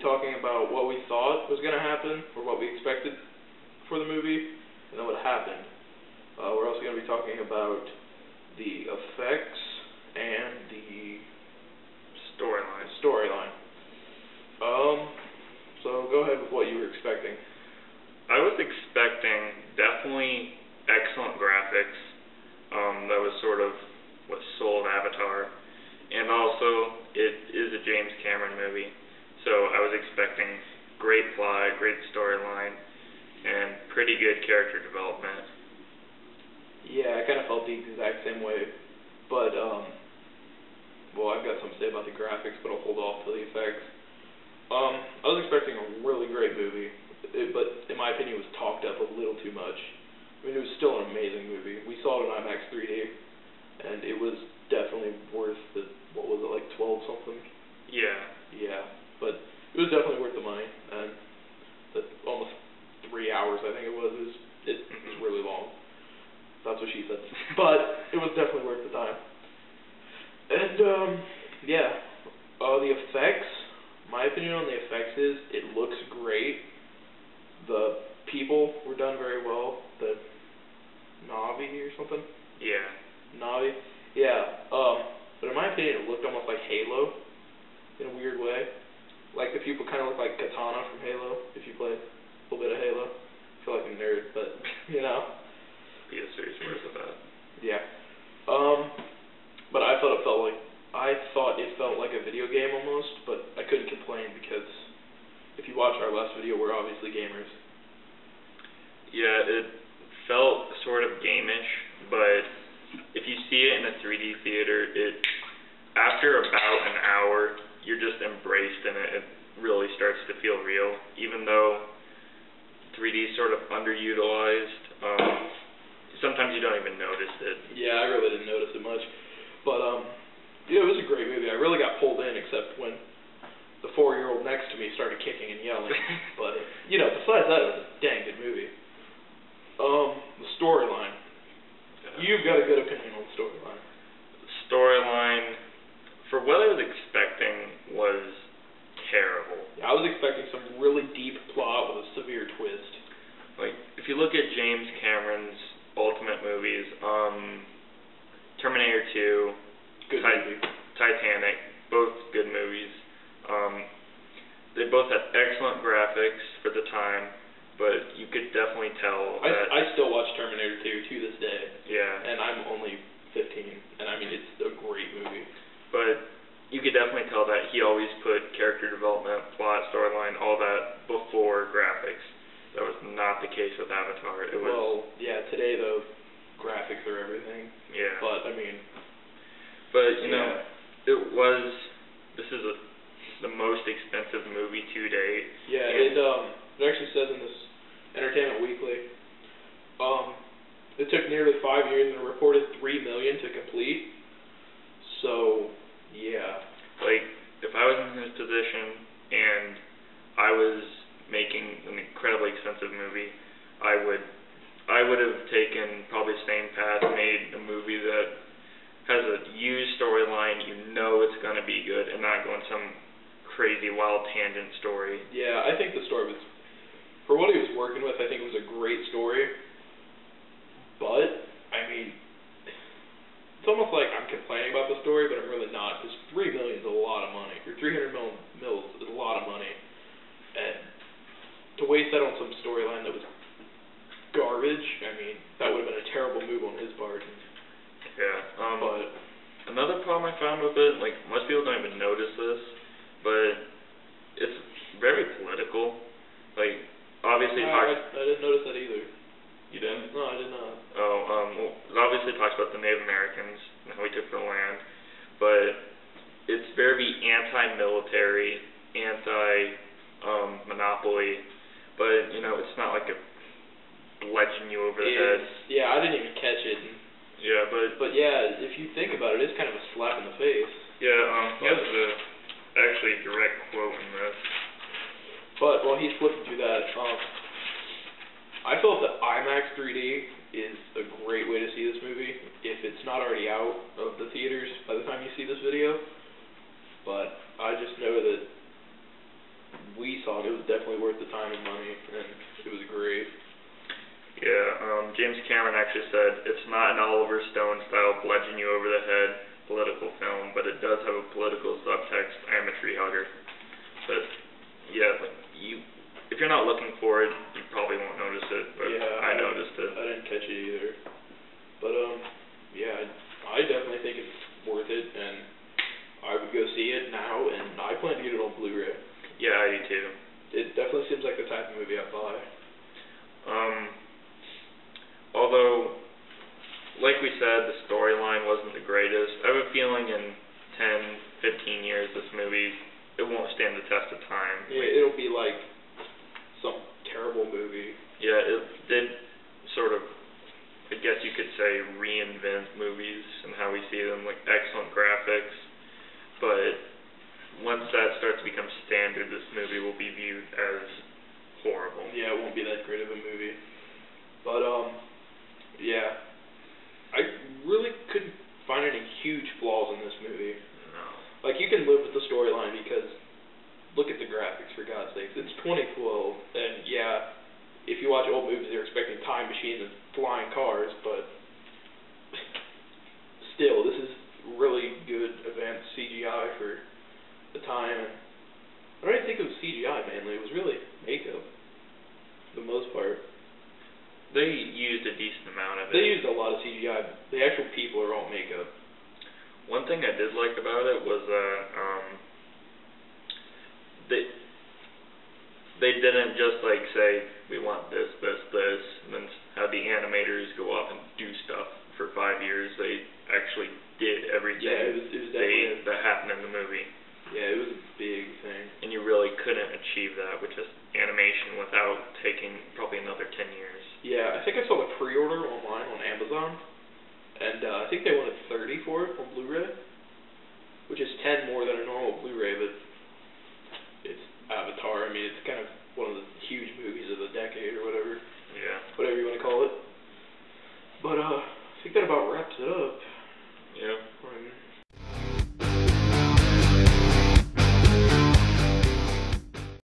talking about what we thought was going to happen, or what we expected for the movie, and then what happened. We're also going to be talking about the effects and the storyline. So go ahead with what you were expecting. I was expecting definitely excellent graphics. That was sort of what sold Avatar. And also, it is a James Cameron movie. So I was expecting great plot, great storyline, and pretty good character development. Yeah, I kind of felt the exact same way. But, well, I've got something to say about the graphics, but I'll hold off till the effects. I was expecting a really great movie, but in my opinion, it was talked up a little too much. I mean, it was still an amazing movie. We saw it in IMAX 3D, and it was definitely worth the, what was it, like 12 something? Yeah. Yeah, but it was definitely worth the money, and the almost 3 hours, I think it was really long. That's what she said. But it was definitely worth the time. And, yeah, the effects, my opinion on the effects is, it looks great. The people were done very well. The Na'vi or something? Yeah. Na'vi? Yeah. But in my opinion, it looked almost like Halo, in a weird way. Like, the people kind of look like Katana from Halo, if you played a little bit of Halo. I feel like a nerd, but, you know. Be a serious worth of that. Yeah. But I thought it felt like a video game almost, but I couldn't complain because if you watch our last video, we're obviously gamers. Yeah, it felt sort of game-ish, but if you see it in a 3D theater, after about an hour, you're just embraced in it. It really starts to feel real, even though 3D is sort of underutilized. Sometimes you don't even notice it. Yeah, I really didn't notice it much. But, yeah, it was a great movie. I really got pulled in, except when the 4-year-old next to me started kicking and yelling. But, you know, besides that, it was a dang good movie. The storyline. You've got a good opinion on the storyline. The storyline, for what I was expecting, was terrible. Yeah, I was expecting some really deep plot with a severe twist. Like, if you look at James Cameron's ultimate movies, Terminator 2, good movie. Titanic, both good movies. They both had excellent graphics for the time, but you could definitely tell that... I still watch Terminator 2 to this day. Yeah. And I'm only 15, and I mean, it's a great movie. But you could definitely tell that he always put character development, plot, storyline, all that before graphics. That was not the case with Avatar. Well, yeah, today, though, graphics are everything. Yeah. But, I mean... But, you know, this is the most expensive movie to date. Yeah, it actually says in this Entertainment Weekly, it took nearly 5 years and a reported $3 million to complete. So, yeah. Like, if I was in his position and I was making an incredibly expensive movie, I would have taken probably the same path, made a movie that has a huge storyline, you know it's going to be good, and not go on some crazy wild tangent story. Yeah, I think the story was, for what he was working with, I think it was a great story. But, I mean, it's almost like I'm complaining about the story, but I'm really not, because $3 million is a lot of money, or 300 mils is a lot of money. And to waste that on some storyline that was garbage, I mean, that would have been a terrible move on his part. Yeah. But another problem I found with it, like, most people don't even notice this, but it's very political. Like, obviously I didn't notice that either. You didn't? No, I did not. Oh, well, it obviously talks about the Native Americans and how we took their land, but it's very anti-military, anti-monopoly, but, you know, it's not like a bludgeon you over the head. Yeah, I didn't even catch it. Yeah, But yeah, if you think about it, it's kind of a slap in the face. Yeah, he has actually a direct quote in this. But while he's flipping through that, I felt that IMAX 3D is a great way to see this movie, if it's not already out of the theaters by the time you see this video. But I just know that we saw it, it was definitely worth the time and money, and it was great. Yeah, James Cameron actually said, it's not an Oliver Stone style bludgeon you over the head political film, but it does have a political subtext. I am a tree hugger. But yeah, like if you're not looking for it, you probably won't notice it. But Yeah, I noticed it. I didn't catch it either. But yeah, I definitely think it's worth it, and I would go see it now, and I plan to get it on Blu-ray. Yeah, I do too. It definitely seems like the type of movie I'd buy. Although, like we said, the storyline wasn't the greatest. I have a feeling in 10, 15 years, this movie, it won't stand the test of time. Yeah, it'll be like some terrible movie. Yeah, it did sort of, I guess you could say, reinvent movies and how we see them, like excellent graphics. But once that starts to become standard, this movie will be viewed as horrible. Yeah, it won't be that great of a movie. But yeah, I really couldn't find any huge flaws in this movie. No. Like, you can live with the storyline because look at the graphics, for God's sakes. It's 2012, and yeah, if you watch old movies, they're expecting time machines and flying cars, but still, this is really good advanced CGI for the time. And I don't even think it was CGI mainly, it was really makeup, for the most part. They used a decent amount of it. They used a lot of CGI, but the actual people are all makeup. One thing I did like about it was they didn't just like say, we want this, and then have the animators go off and do stuff for 5 years. They actually did everything Yeah, it was definitely that happened in the movie. Yeah, it was a big thing. And you really couldn't achieve that with just animation without taking probably another 10 years. Yeah, I think I saw the pre-order online on Amazon, and I think they wanted $30 for it on Blu-ray, which is $10 more than a normal Blu-ray, but it's Avatar. I mean, it's kind of one of the huge movies of the decade or